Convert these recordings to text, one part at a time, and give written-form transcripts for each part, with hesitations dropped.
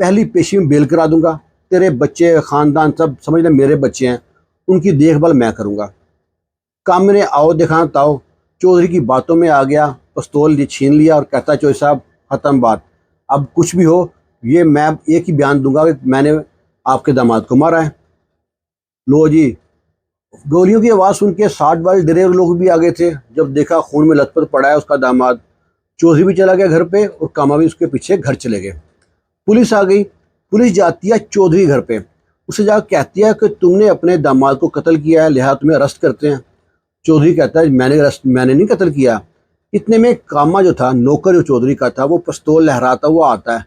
پہلی پیشی میں بیل کرا دوں گا، تیرے بچے خاندان سب سمجھ لے میرے بچے ہیں، ان کی دیکھ بھال میں کروں گا۔ کام نے آؤ دکھانا تاؤ چودھری کی باتوں میں آ گیا، پستول چھین لیا اور کہتا چودھری صاحب ختم بات، اب کچھ بھی ہو یہ میں ایک ہی بیان دوں گا کہ میں نے آپ کے داماد کو مارا ہے۔ لو جی، گولیوں کی آواز سن کے 60 والے ڈرے لوگ بھی آگے تھے۔ جب دیکھا خون میں لت پت پڑا ہے اس کا داماد، چودھری بھی چلا گیا گھر پہ اور کاما بھی اس کے پیچھے گھر چلے گئے۔ پولیس آ گئی، پولیس جاتی ہے چودھری گھر پہ، اسے جا کہتی ہے کہ تم نے اپنے داماد کو قتل کیا ہے لہٰذا تمہیں اریسٹ کرتے ہیں۔ چودھری کہتا ہے میں نے نہیں قتل کیا۔ اتنے میں کاما جو تھا نوکر جو چودھری کا تھا وہ پستول لہراتا وہ آتا ہے،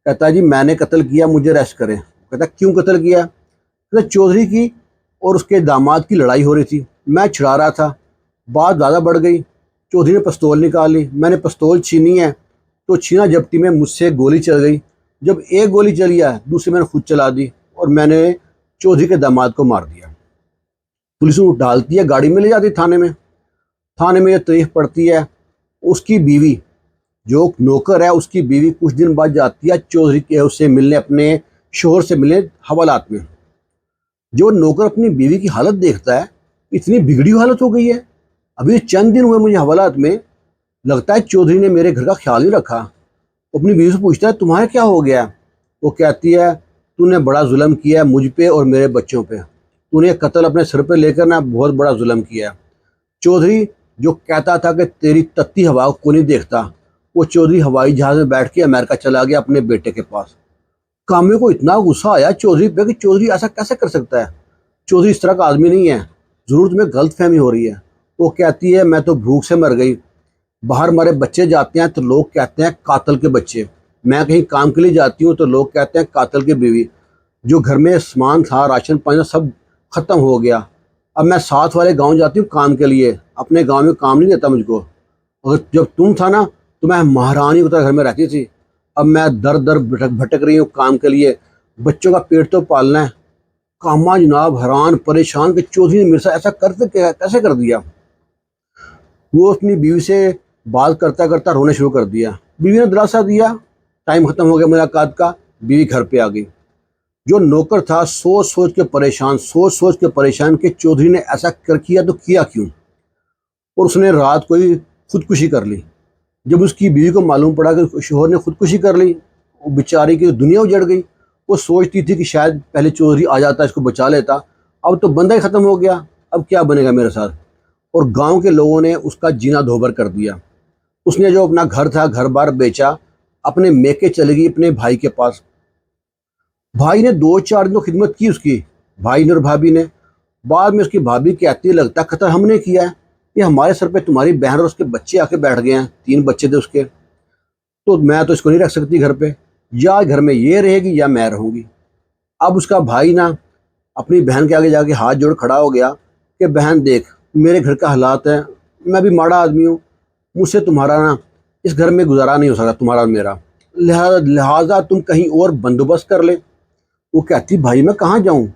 کہتا ہے جی میں نے قتل کیا، مجھے اریسٹ کریں۔ کہتا ہے کیوں قتل کیا؟ کہتا ہے چودھری کی اور اس کے داماد کی لڑائی ہو رہی تھی، میں چھڑا رہا تھا، بات زیادہ بڑھ گئی، چودھری نے پستول نکال لی، میں نے پستول چھینی ہے تو چھینا جھپٹی میں مجھ سے گولی چل گئی، جب ایک گولی چلی ہے دوسری میں نے خود چلا دی اور میں نے چودھری کے داماد کو مار دیا۔ پولیس کو ڈالتی ہے، گاڑی میں لے جاتی تھانے میں یہ تاریخ پڑتی ہے۔ اس کی بیوی جو نوکر ہے اس کی بیوی کچھ دن بعد جاتی ہے چودھری کے اس سے ملنے، اپنے شوہر سے ملنے حوالات میں۔ جو نوکر اپنی بیوی کی حالت دیکھتا ہے، اتنی بگڑی ہوئی حالت ہو گئی ہے، ابھی چند دن ہوئے مجھے حوالات میں، لگتا ہے چودھری نے میرے گھر کا خیال ہی رکھا۔ اپنی بیوی سے پوچھتا ہے تمہارا کیا ہو گیا؟ وہ کہتی ہے تو نے بڑا ظلم کیا ہے مجھ پہ اور میرے بچوں پہ، تو نے قتل اپنے سر پہ لے کر نا بہت بڑا ظلم کیا ہے۔ چودھری جو کہتا تھا کہ تیری تتی ہوا کو نہیں دیکھتا، وہ چودھری ہوائی جہاز میں بیٹھ کے امریکہ چلا گیا اپنے بیٹے کے پاس۔ کامے کو اتنا غصہ آیا چودھری پہ کہ چودھری ایسا کیسے کر سکتا ہے، چودھری اس طرح کا آدمی نہیں ہے، ضرور تمہیں غلط فہمی ہو رہی ہے۔ وہ کہتی ہے میں تو بھوک سے مر گئی، باہر ہمارے بچے جاتے ہیں تو لوگ کہتے ہیں قاتل کے بچے، میں کہیں کام کے لیے جاتی ہوں تو لوگ کہتے ہیں قاتل کی بیوی، جو گھر میں سامان تھا راشن پانی سب ختم ہو گیا، اب میں ساتھ والے گاؤں جاتی ہوں کام کے لیے، اپنے گاؤں میں کام نہیں دیتا مجھ کو، اور جب تم تھا نا تو میں مہارانی کی طرح گھر میں رہتی تھی، اب میں در در بھٹک رہی ہوں کام کے لیے، بچوں کا پیٹ تو پالنا ہے۔ کاما جناب حیران پریشان کہ چودھری نے میرے ساتھ ایسا کیسے کر دیا۔ وہ اپنی بیوی سے بات کرتا کرتا رونے شروع کر دیا۔ بیوی نے دلاسا دیا، ٹائم ختم ہو گیا ملاقات کا، بیوی گھر پہ آ گئی۔ جو نوکر تھا سوچ سوچ کے پریشان کہ چودھری نے ایسا کیا تو کیا کیوں، اور اس نے رات کو ہی خودکشی کر لی۔ جب اس کی بیوی کو معلوم پڑا کہ شوہر نے خودکشی کر لی، وہ بیچاری کی دنیا اجڑ گئی۔ وہ سوچتی تھی کہ شاید پہلے چودھری آ جاتا اس کو بچا لیتا، اب تو بندہ ہی ختم ہو گیا، اب کیا بنے گا میرے ساتھ۔ اور گاؤں کے لوگوں نے اس کا جینا دھوبر کر دیا۔ اس نے جو اپنا گھر تھا گھر بار بیچا، اپنے میکے چلے گئی اپنے بھائی کے پاس۔ بھائی نے 2-4 دن خدمت کی اس کی، بھائی نے اور بھابھی نے۔ بعد میں اس کی بھابھی کہتی لگتا قتل ہم نے کیا ہے، یہ ہمارے سر پہ تمہاری بہن اور اس کے بچے آ کے بیٹھ گئے ہیں، 3 بچے تھے اس کے، تو میں تو اس کو نہیں رکھ سکتی گھر پہ، یا گھر میں یہ رہے گی یا میں رہوں گی۔ اب اس کا بھائی نا اپنی بہن کے آگے جا کے ہاتھ جوڑ کھڑا ہو گیا کہ بہن دیکھ میرے گھر کا حالات ہے، میں بھی ماڑا آدمی ہوں، مجھ سے تمہارا نا اس گھر میں گزارا نہیں ہو سکتا تمہارا اور میرا، لہٰذا تم کہیں اور بندوبست کر لے۔ وہ کہتی بھائی میں کہاں جاؤں،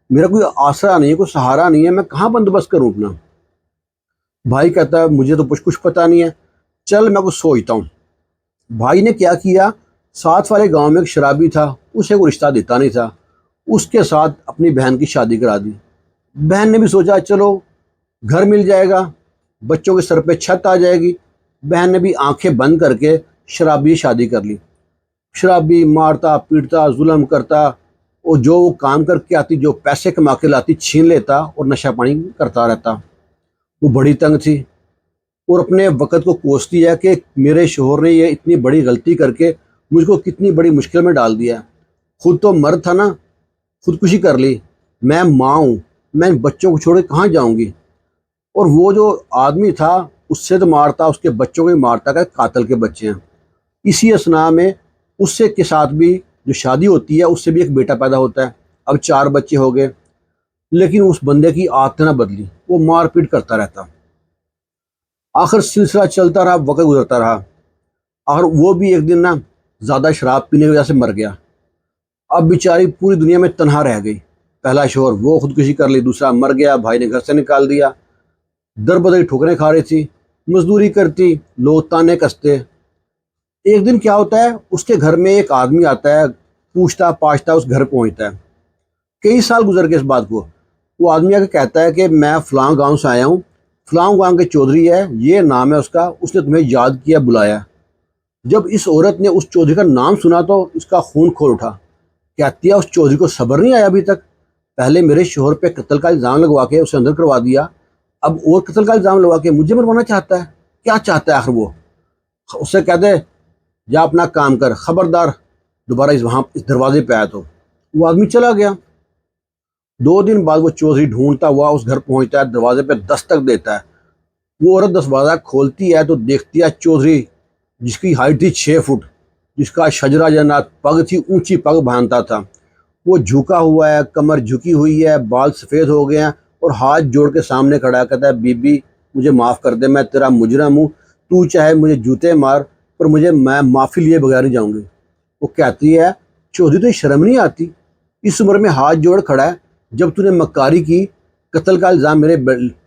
میرا کوئی آسرا نہیں ہے، کوئی سہارا نہیں ہے، میں کہاں بندوبست کروں اپنا۔ بھائی کہتا ہے مجھے تو کچھ پتہ نہیں ہے، چل میں کچھ سوچتا ہوں۔ بھائی نے کیا کیا، ساتھ والے گاؤں میں ایک شرابی تھا، اسے کوئی رشتہ دیتا نہیں تھا، اس کے ساتھ اپنی بہن کی شادی کرا دی۔ بہن نے بھی سوچا چلو گھر مل جائے گا، بچوں کے سر پہ چھت آ جائے گی، بہن نے بھی آنکھیں بند کر کے شرابی شادی کر لی۔ شرابی مارتا پیٹتا ظلم کرتا، اور جو وہ کام کر کے آتی جو پیسے کما کے لاتی چھین لیتا اور نشہ پانی کرتا رہتا۔ وہ بڑی تنگ تھی اور اپنے وقت کو کوستی ہے کہ میرے شوہر نے یہ اتنی بڑی غلطی کر کے مجھ کو کتنی بڑی مشکل میں ڈال دیا، خود تو مرد تھا نا، خودکشی کر لی، میں ماں ہوں، میں ان بچوں کو چھوڑ کے کہاں جاؤں گی، اور وہ جو آدمی تھا اس سے تو مارتا، اس کے بچوں کو بھی مارتا کہ قاتل کے بچے ہیں۔ اسی اسنا میں اس سے کے ساتھ بھی جو شادی ہوتی ہے اس سے بھی ایک بیٹا پیدا ہوتا ہے، اب 4 بچے ہو گئے، لیکن اس بندے کی عادت نہ بدلی، وہ مار پیٹ کرتا رہتا۔ آخر سلسلہ چلتا رہا، وقت گزرتا رہا، اور وہ بھی ایک دن نا زیادہ شراب پینے کی وجہ سے مر گیا۔ اب بیچاری پوری دنیا میں تنہا رہ گئی، پہلا شوہر وہ خودکشی کر لی، دوسرا مر گیا، بھائی نے گھر سے نکال دیا، در بدر ٹھوکریں کھا رہی تھی، مزدوری کرتی، لوگ تانے کستے۔ ایک دن کیا ہوتا ہے، اس کے گھر میں ایک آدمی آتا ہے پوچھتا پاچھتا اس گھر پہنچتا ہے۔ کئی سال گزر گئے اس بات کو، وہ آدمی آ کے کہتا ہے کہ میں فلاں گاؤں سے آیا ہوں، فلاں گاؤں کے چودھری ہے، یہ نام ہے اس کا، اس نے تمہیں یاد کیا بلایا۔ جب اس عورت نے اس چودھری کا نام سنا تو اس کا خون کھول اٹھا، کہتی ہے اس چودھری کو صبر نہیں آیا ابھی تک، پہلے میرے شوہر پہ قتل کا الزام لگوا کے اسے اندر کروا دیا، اب اور قتل کا الزام لگوا کے مجھے مروانا چاہتا ہے، کیا چاہتا ہے آخر وہ؟ اس سے کہتے جا اپنا کام کر، خبردار دوبارہ اس دروازے پہ آیا تو۔ وہ آدمی چلا گیا۔ 2 دن بعد وہ چودھری ڈھونڈتا ہوا اس گھر پہنچتا ہے، دروازے پہ دستک دیتا ہے۔ وہ عورت دروازہ کھولتی ہے تو دیکھتی ہے چودھری، جس کی ہائٹ تھی 6 فٹ، جس کا شجرا جنات پگ تھی، اونچی پگ باندھتا تھا، وہ جھکا ہوا ہے، کمر جھکی ہوئی ہے، بال سفید ہو گئے ہیں، اور ہاتھ جوڑ کے سامنے کھڑا ہے، کہتا ہے بی بی مجھے معاف کر دے، میں تیرا مجرم ہوں، تو چاہے مجھے جوتے مار پر میں معافی لیے بغیر نہیں جاؤں گی۔ وہ کہتی ہے چودھری تو شرم نہیں آتی، اس عمر میں ہاتھ جوڑ کھڑا ہے، جب تو نے مکاری کی، قتل کا الزام میرے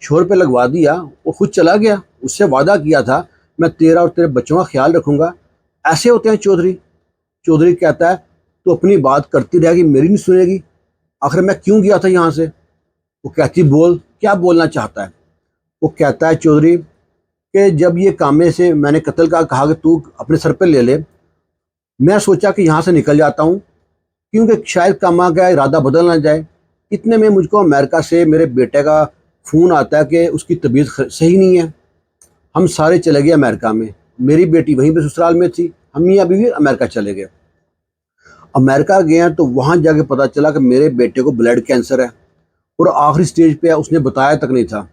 شوہر پہ لگوا دیا، وہ خود چلا گیا، اس سے وعدہ کیا تھا میں تیرا اور تیرے بچوں کا خیال رکھوں گا۔ ایسے ہوتے ہیں چودھری۔ چودھری کہتا ہے تو اپنی بات کرتی رہے گی، میری نہیں سنے گی، آخر میں کیوں گیا تھا یہاں سے؟ وہ کہتی بول، کیا بولنا چاہتا ہے؟ وہ کہتا ہے چودھری کہ جب یہ کامے سے میں نے قتل کا کہا کہ تو اپنے سر پہ لے لے، میں سوچا کہ یہاں سے نکل جاتا ہوں، کیونکہ شاید کاما کا ارادہ بدل نہ جائے۔ اتنے میں مجھ کو امریکہ سے میرے بیٹے کا فون آتا ہے کہ اس کی طبیعت صحیح نہیں ہے۔ ہم سارے چلے گئے امریکہ میں، میری بیٹی وہیں پہ سسرال میں تھی، ہم میاں بیوی امریکہ چلے گئے۔ امریکہ گئے ہیں تو وہاں جا کے پتہ چلا کہ میرے بیٹے کو بلڈ کینسر ہے، اور آخری سٹیج پہ ہے، اس نے بتایا تک نہیں تھا۔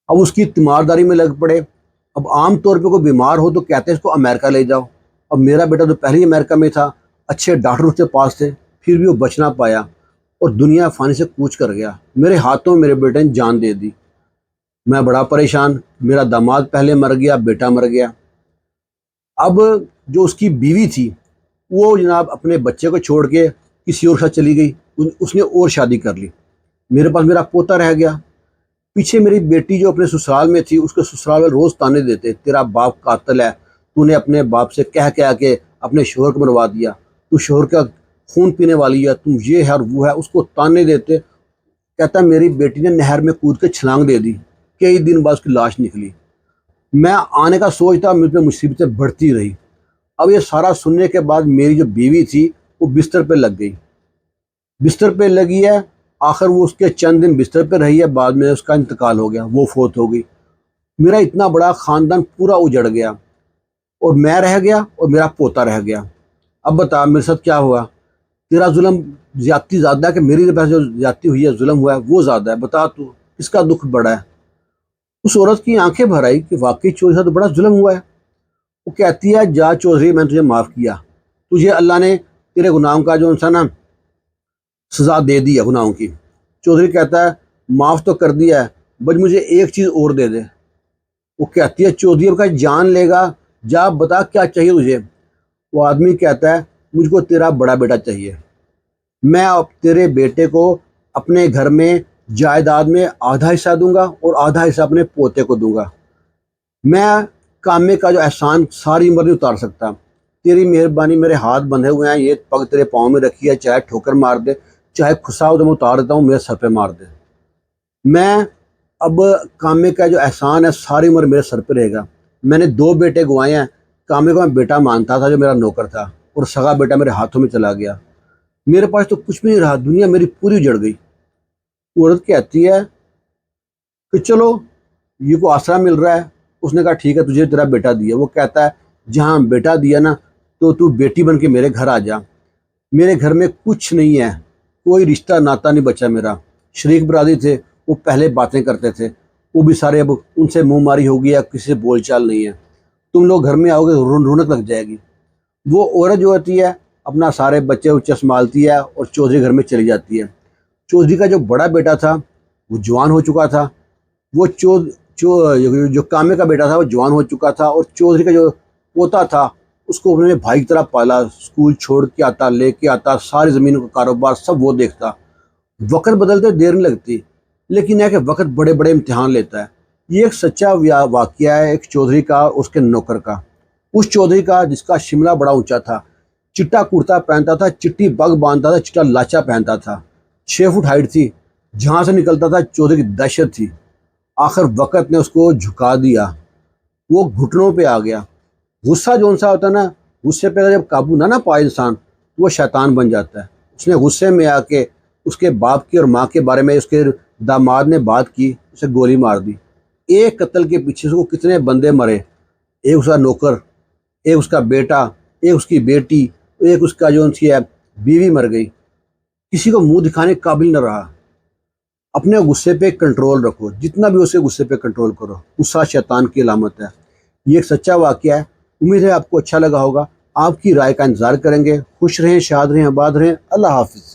اب اس کی تیمارداری میں لگ پڑے۔ اب عام طور پہ کوئی بیمار ہو تو کہتے ہیں اس کو امریکہ لے جاؤ۔ اب میرا بیٹا تو پہلے ہی امریکہ میں تھا، اچھے ڈاکٹر اس کے پاس تھے، پھر بھی وہ بچ نہ پایا اور دنیا فانی سے کوچ کر گیا۔ میرے ہاتھوں میرے بیٹے نے جان دے دی۔ میں بڑا پریشان، میرا داماد پہلے مر گیا، بیٹا مر گیا۔ اب جو اس کی بیوی تھی وہ جناب اپنے بچے کو چھوڑ کے کسی اور ساتھ چلی گئی، اس نے اور شادی کر لی، میرے پاس میرا پوتا رہ گیا۔ پیچھے میری بیٹی جو اپنے سسرال میں تھی، اس کے سسرال والے روز تانے دیتے، تیرا باپ قاتل ہے، تو نے اپنے باپ سے کہہ کے اپنے شوہر کو مروا دیا، تو شوہر کا خون پینے والی ہے، تم یہ ہے اور وہ ہے، اس کو تانے دیتے۔ کہتا میری بیٹی نے نہر میں کود کے چھلانگ دے دی، کئی دن بعد اس کی لاش نکلی۔ میں آنے کا سوچتا، مجھ پہ مصیبتیں بڑھتی رہی۔ اب یہ سارا سننے کے بعد میری جو بیوی تھی وہ بستر پہ لگ گئی، بستر پہ لگی ہے، آخر وہ اس کے چند دن بستر پہ رہی ہے، بعد میں اس کا انتقال ہو گیا، وہ فوت ہو گئی۔ میرا اتنا بڑا خاندان پورا اجڑ گیا، اور میں رہ گیا اور میرا پوتا رہ گیا۔ اب بتا میرے ساتھ کیا ہوا؟ تیرا ظلم زیادتی زیادہ ہے کہ میری پاس جو زیادتی ہوئی ہے، ظلم ہوا ہے وہ زیادہ ہے؟ بتا تو کس کا دکھ بڑا ہے؟ اس عورت کی آنکھیں بھر آئی کہ واقعی چودھری سے تو بڑا ظلم ہوا ہے۔ وہ کہتی ہے جا چودھری، میں نے تجھے معاف کیا، تجھے اللہ نے تیرے گناہوں کا جو انسان نا سزا دے دی ہے گناہوں کی۔ چودھری کہتا ہے معاف تو کر دیا ہے، بس مجھے ایک چیز اور دے دے۔ وہ کہتی ہے چودھری اب کا جان لے گا، جا بتا کیا چاہیے تجھے؟ وہ آدمی کہتا ہے مجھ کو تیرا بڑا بیٹا چاہیے، میں اب تیرے بیٹے کو اپنے گھر میں جائیداد میں آدھا حصہ دوں گا اور آدھا حصہ اپنے پوتے کو دوں گا۔ میں کامے کا جو احسان ساری عمر نہیں اتار سکتا، تیری مہربانی، میرے ہاتھ بندھے ہوئے ہیں، یہ پگ تیرے پاؤں میں رکھی ہے، چاہے ٹھوکر مار دے، چاہے کھساؤ تو میں اتار دیتا ہوں، میرے سر پہ مار دے۔ میں اب کامے کا جو احسان ہے ساری عمر میرے سر پہ رہے گا۔ میں نے 2 بیٹے گوائے ہیں، کامے کو میں بیٹا مانتا تھا جو میرا نوکر تھا، اور سگا بیٹا میرے ہاتھوں میں چلا گیا، میرے پاس تو کچھ بھی نہیں رہا، دنیا میری پوری اجڑ گئی۔ عورت کہتی ہے کہ چلو یہ کو آسرا مل رہا ہے۔ اس نے کہا ٹھیک ہے، تجھے تیرا بیٹا دیا۔ وہ کہتا ہے جہاں بیٹا دیا نا تو بیٹی بن کے میرے گھر آ جا، میرے گھر میں کچھ نہیں ہے، کوئی رشتہ ناتا نہیں بچا میرا، شریک برادری تھے وہ پہلے باتیں کرتے تھے، وہ بھی سارے اب ان سے منہ ماری ہو گئی ہے، کسی سے بول چال نہیں ہے، تم لوگ گھر میں آؤ گے رونق لگ جائے گی۔ وہ عورت جو ہوتی ہے اپنا سارے بچے اچھے سنبھالتی ہے اور چودھری گھر میں چلی جاتی ہے۔ چودھری کا جو بڑا بیٹا تھا وہ جوان ہو چکا تھا، وہ جو کامے کا بیٹا تھا وہ جوان ہو چکا تھا، اور چودھری کا جو پوتا تھا اس کو انہوں نے بھائی کی طرح پالا، اسکول چھوڑ کے آتا، لے کے آتا، ساری زمینوں کا کاروبار سب وہ دیکھتا۔ وقت بدلتے دیر نہیں لگتی، لیکن ہے کہ وقت بڑے بڑے امتحان لیتا ہے۔ یہ ایک سچا واقعہ ہے ایک چودھری کا اور اس کے نوکر کا۔ اس چودھری کا جس کا شملہ بڑا اونچا تھا، چٹا کرتا پہنتا تھا، چٹی پگ باندھتا تھا، چٹا لاچا پہنتا تھا، 6 فٹ ہائٹ تھی، جہاں سے نکلتا تھا چودھری کی دہشت تھی۔ آخر وقت نے اس کو جھکا دیا، وہ گھٹنوں پہ آ گیا۔ غصہ جون سا ہوتا ہے نا، غصے پہ جب قابو نہ پائے انسان تو وہ شیطان بن جاتا ہے۔ اس نے غصے میں آ کے اس کے باپ کی اور ماں کے بارے میں اس کے داماد نے بات کی، اسے گولی مار دی۔ ایک قتل کے پیچھے سے وہ کتنے بندے مرے، ایک اس کا نوکر، ایک اس کا بیٹا، ایک اس کی بیٹی، ایک اس کا جو ان کی بیوی مر گئی۔ کسی کو منہ دکھانے کے قابل نہ رہا۔ اپنے غصے پہ کنٹرول رکھو، جتنا بھی اسے غصے پہ کنٹرول کرو، غصہ شیطان کی علامت ہے۔ یہ ایک سچا واقعہ ہے، امید ہے آپ کو اچھا لگا ہوگا۔ آپ کی رائے کا انتظار کریں گے۔ خوش رہیں، شاد رہیں، آباد رہیں۔ اللہ حافظ۔